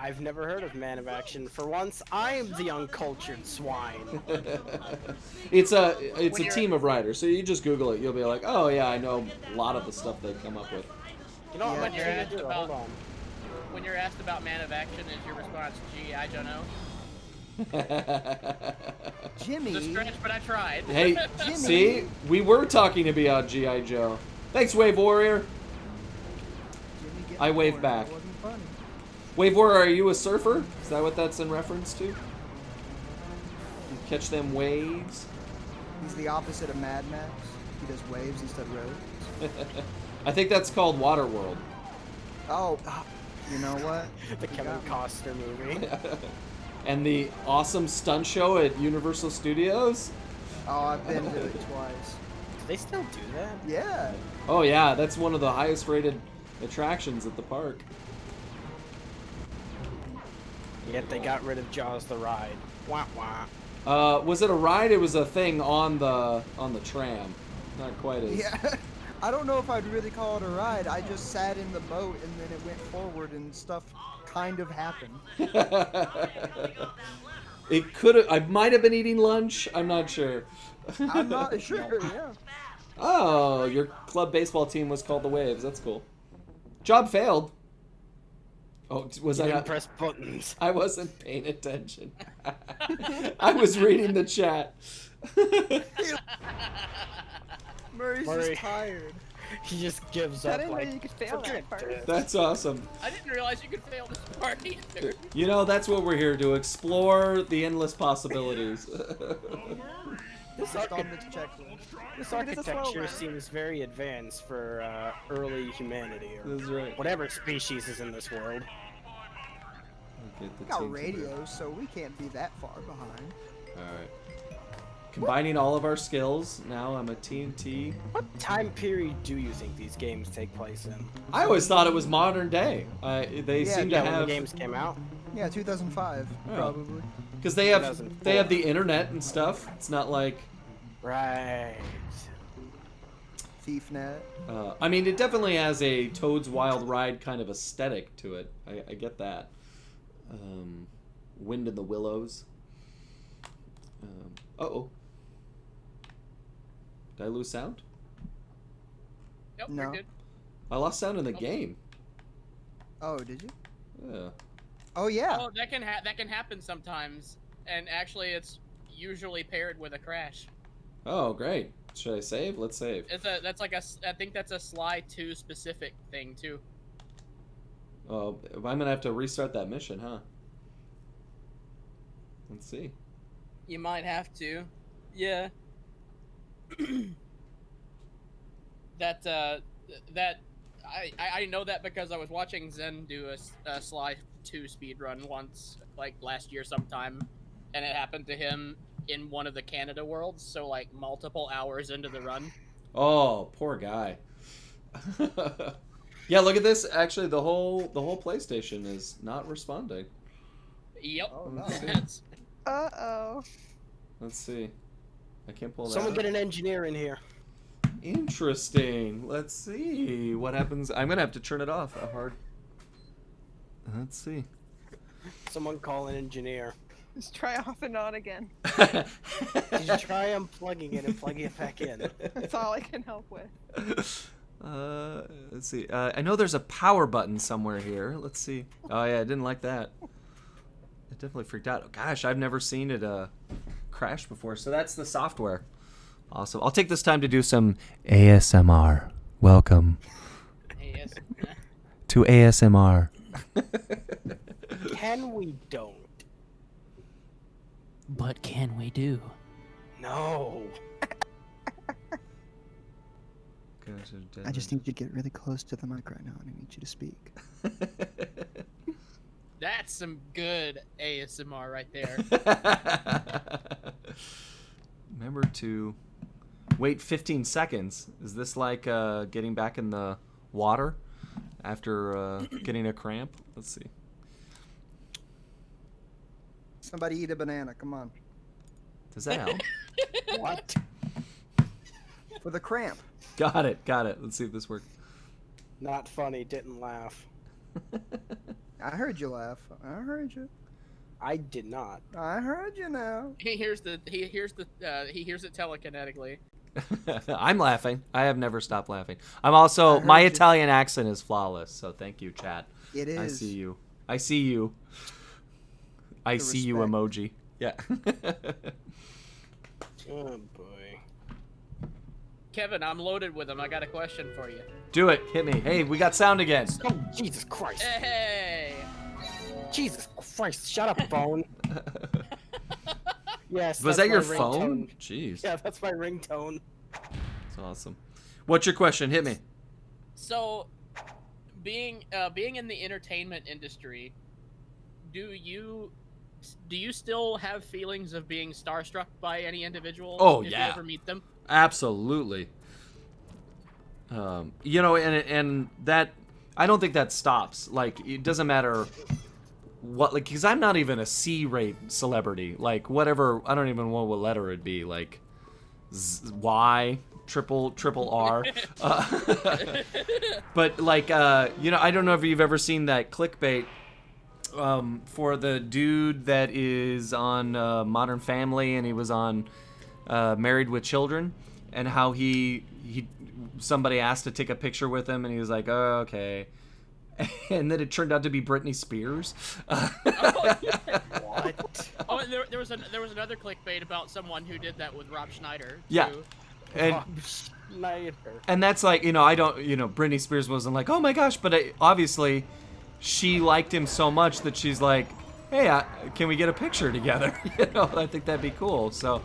I've never heard of Man of Action. For once, I'm the uncultured swine. It's a team of writers. So you just Google it. You'll be like, oh yeah, I know a lot of the stuff they've come up with. You know what Yeah. I'm You're gonna asked do? about- Hold on. When you're asked about Man of Action, is your response, gee, I don't know? Jimmy. It's a stretch, but I tried. Hey, Jimmy. see? We were talking to be on G.I. Joe. Thanks, Wave Warrior. Jimmy getting I wave bored. back. That wasn't funny. Wave Warrior, are you a surfer? Is that what that's in reference to? You catch them waves? He's the opposite of Mad Max. He does waves instead of roads. I think that's called Waterworld. Oh, you know what? The Kevin Costner movie. And the awesome stunt show at Universal Studios? Oh, I've been to it twice. Do they still do that? Yeah. Oh yeah, that's one of the highest rated attractions at the park. Yet they got rid of Jaws the ride. Wah wah. Was it a ride? It was a thing on the tram. Not quite as. Yeah. I don't know if I'd really call it a ride. I just sat in the boat and then it went forward and stuff kind of happened. It could have. I might have been eating lunch. I'm not sure. I'm not sure, yeah. Oh, your club baseball team was called the Waves. That's cool. Job failed. Oh, was You I didn't not? press buttons. I wasn't paying attention. I was reading the chat. Murray's Murray. just tired. He just gives I up didn't know like, you could fail that forget part. it. That's awesome. I didn't realize you could fail this part either. You know, that's what we're here to explore the endless possibilities. This, Just on archi- the checklist. this It is a slow architecture one. seems very advanced for early humanity or That's right. whatever species is in this world. Get the We got team to do it. radios, so we can't be that far behind. Alright. Combining all of our skills, now I'm a TNT. What time period do you think these games take place in? I always thought it was modern day. They Yeah, seem to Yeah, when have the games came out. Yeah, 2005, Oh. probably. because they have 2004. the internet and stuff. It's not like Right. ThiefNet. I mean, it definitely has a Toad's Wild Ride kind of aesthetic to it. I get that. Wind in the Willows. Uh-oh. Did I lose sound? Nope, No. you're good. I lost sound in the game. Oh, did you? Yeah. Oh yeah. Oh, that can happen sometimes, and actually, it's usually paired with a crash. Oh, great. Should I save? Let's save. I think that's a Sly 2 specific thing too. Oh, I'm gonna have to restart that mission, huh? Let's see. You might have to. Yeah. I know that because I was watching Zen do a Sly 2 speedrun once, like last year sometime, and it happened to him in one of the Canada worlds, so like multiple hours into the run. Oh, poor guy. Yeah, look at this. Actually, the whole PlayStation is not responding. Yep. Oh, no. That's- Uh-oh. Let's see. I can't pull that Someone up. get an engineer in here. Interesting. Let's see what happens. I'm gonna have to turn it off. Hard. Let's see. Someone call an engineer. Just try off and on again. Did you try unplugging it and plugging it back in? That's all I can help with. Let's see. I know there's a power button somewhere here. Let's see. Oh yeah, I didn't like that. It definitely freaked out. Oh, gosh, I've never seen it crash before. So that's the software. Awesome. I'll take this time to do some ASMR. Welcome yes. to ASMR. Can we don't? But can we do? No. I just need you to get really close to the mic right now, and I need you to speak. That's some good ASMR right there. Remember to wait 15 seconds. Is this like getting back in the water after getting a cramp? Let's see. Somebody eat a banana. Come on. Does that help? What? For the cramp. Got it. Let's see if this works. Not funny. Didn't laugh. I heard you laugh. I heard you. I did not. I heard you now. he hears it telekinetically. I'm laughing. I have never stopped laughing. I'm also, my Italian accent is flawless, so thank you, chat. It is. I see you. I see you. I The see you respect. emoji. Yeah. Oh boy. Kevin, I'm loaded with them. I got a question for you. Do it. Hit me. Hey, we got sound again. Oh Jesus Christ! Hey! Jesus Christ! Shut up, phone. Yes. Was that's that your my phone? ringtone. Jeez. Yeah, that's my ringtone. That's awesome. What's your question? Hit me. So, being in the entertainment industry, do you still have feelings of being starstruck by any individual? Oh, if yeah. you ever meet them? Absolutely. You know, and that, I don't think that stops. Like, it doesn't matter what, like, because I'm not even a C-rate celebrity. Like, whatever, I don't even know what letter it'd be. Like, Y, triple R. But, like, you know, I don't know if you've ever seen that clickbait for the dude that is on Modern Family, and he was on Married with Children, and how somebody asked to take a picture with him, and he was like, oh, okay. And then it turned out to be Britney Spears. What? Oh, and there was another clickbait about someone who did that with Rob Schneider. Yeah. too. And Schneider. and that's like, you know, I don't, you know, Britney Spears wasn't like, oh my gosh, but obviously she liked him so much that she's like, hey, can we get a picture together? You know, I think that'd be cool. So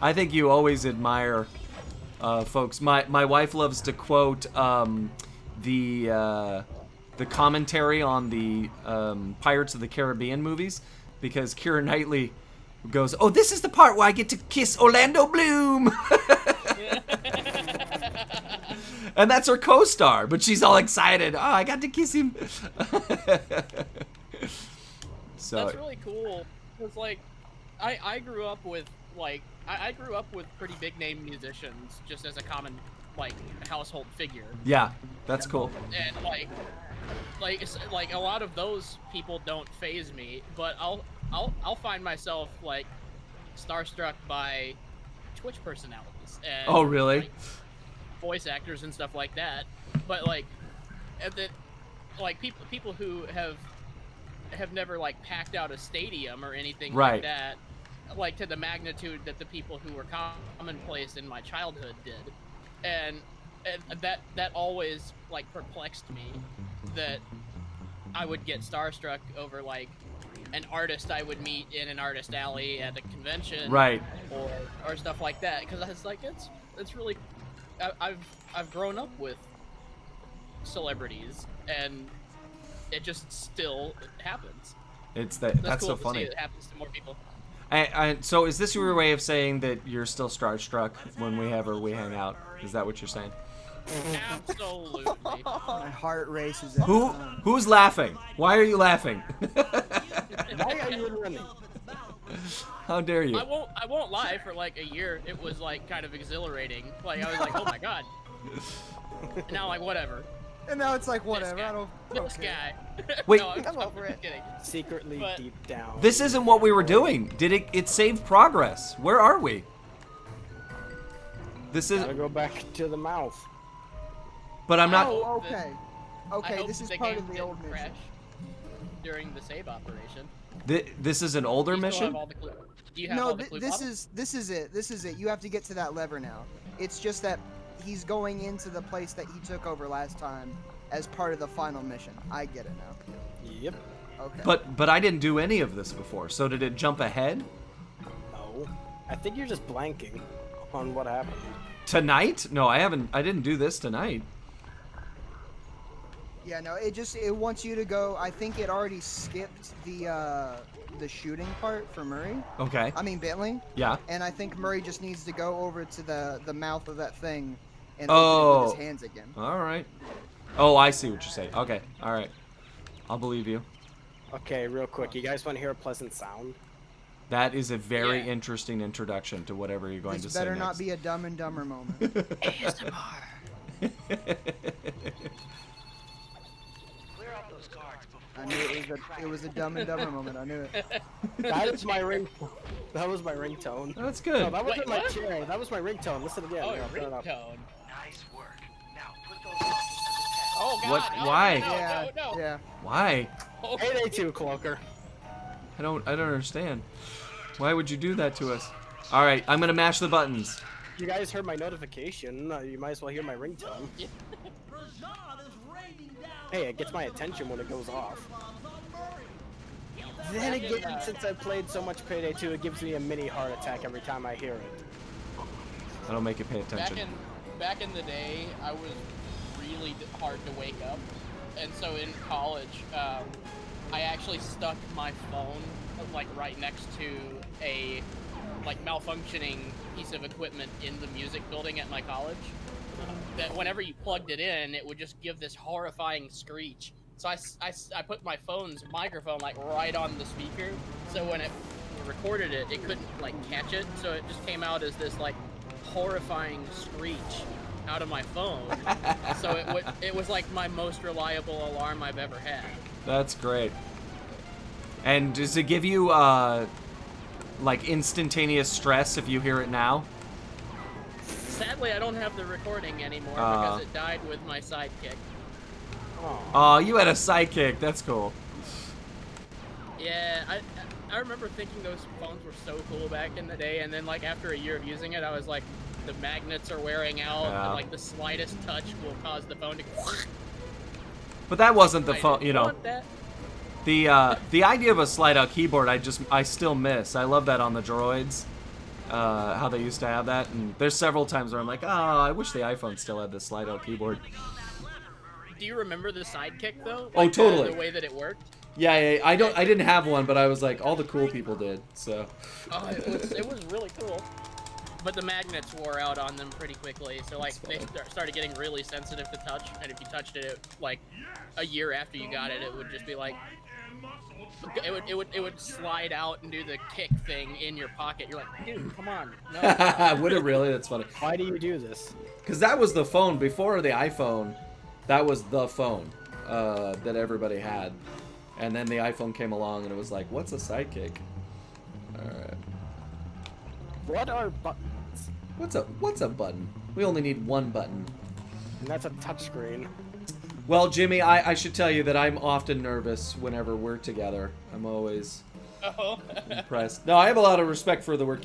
I think you always admire folks. My wife loves to quote the commentary on the Pirates of the Caribbean movies, because Keira Knightley goes, oh, this is the part where I get to kiss Orlando Bloom. And that's her co-star, but she's all excited. Oh, I got to kiss him. So That's really cool. It's like, I grew up with I grew up with pretty big name musicians just as a common like household figure. yeah, that's cool. And like a lot of those people don't faze me, but I'll find myself like starstruck by Twitch personalities and Oh, really? like, voice actors and stuff like that. But like, people who have never like packed out a stadium or anything Right. like that, like to the magnitude that the people who were commonplace in my childhood did, and that always like perplexed me, that I would get starstruck over like an artist I would meet in an artist alley at a convention, Right. or stuff like that, because I was like, it's really, I've grown up with celebrities, and it just still happens. That's cool so to funny. see it happens to more people. So is this your way of saying that you're still starstruck when we hang out? Is that what you're saying? Absolutely. My heart races. every Who time. who's laughing? Why are you laughing? Why are you running? How dare you? I won't lie, for like a year it was like kind of exhilarating. Like I was like, oh my god. And now like whatever. And now it's like This whatever. guy. I don't. This care. guy. Wait. No, I'm over it. kidding. Secretly But- deep down. This isn't what we were doing. Did it saved progress? Where are we? This is Gotta go back to the mouth. but I'm not Oh, hope that- okay. I Okay, hope this is the part game of the didn't old mission. crash during the save operation. this is an older Do you still have mission? all the clue? Do you have No, all the clue this bottles? is it. This is it. You have to get to that lever now. It's just that he's going into the place that he took over last time as part of the final mission. I get it now. Yep. Okay. But I didn't do any of this before. So did it jump ahead? No. I think you're just blanking on what happened. Tonight? No, I didn't do this tonight. Yeah, no, it wants you to go. I think it already skipped the shooting part for Murray. Okay. I mean Bentley. Yeah. And I think Murray just needs to go over to the mouth of that thing and Oh. open it with his hands again. All right. Oh, I see what you're saying. Okay. All right. I'll believe you. Okay, real quick. You guys want to hear a pleasant sound? That is a very Yeah. interesting introduction to whatever you're going This to say better next. not be a Dumb and Dumber moment. Clear out those guards before I knew it was a Dumb and Dumber moment. I knew it. That is my ring. That was my ringtone. That's No, good. that wasn't Wait, my what? chair. That was my ringtone. Listen again. Oh, Here, I'll turn it up. ringtone. Nice work. Now put those bottles to the test. Oh god. What- no, why? No, Yeah. no, no. Yeah. Why? Oh, Payday 2, Cloaker. I don't understand. Why would you do that to us? All right, I'm gonna mash the buttons. You guys heard my notification. You might as well hear my ringtone. Rajad is raining down Hey, it gets my attention when it goes off. bombs on Murray. Then again, since I played so much Payday 2, it gives me a mini heart attack every time I hear it. I don't make it pay attention. back in the day, I was really hard to wake up, and so in college, I actually stuck my phone like right next to a like malfunctioning piece of equipment in the music building at my college. That whenever you plugged it in, it would just give this horrifying screech. So I put my phone's microphone like right on the speaker, so when it recorded it, it couldn't like catch it. So it just came out as this like horrifying screech out of my phone. So it was like my most reliable alarm I've ever had. That's great. And does it give you like instantaneous stress if you hear it now? Sadly, I don't have the recording anymore because it died with my sidekick. Oh. Oh, you had a sidekick. That's cool. Yeah, I remember thinking those phones were so cool back in the day, and then like after a year of using it, I was like, the magnets are wearing out, Yeah. and like the slightest touch will cause the phone to. But that wasn't the I phone, didn't you know. want that. The idea of a slide-out keyboard, I still miss. I love that on the droids, how they used to have that. And there's several times where I'm like, oh, I wish the iPhone still had this slide-out keyboard. Do you remember the sidekick though? Oh, Like, totally. The way that it worked. Yeah, I didn't have one, but I was like, all the cool people did. So Oh, it was really cool. But the magnets wore out on them pretty quickly, so like they started getting really sensitive to touch, and if you touched it, like a year after you got it, it would just be like it would slide out and do the kick thing in your pocket. You're like, dude, come on. No. would it really? That's funny. Why do you do this? Because that was the phone before the iPhone. That was the phone that everybody had, And then the iPhone came along, and it was like, what's a sidekick? All right. What are buttons? What's a button? We only need one button. And that's a touchscreen. Well, Jimmy, I should tell you that I'm often nervous whenever we're together. I'm always Oh. impressed. No, I have a lot of respect for the work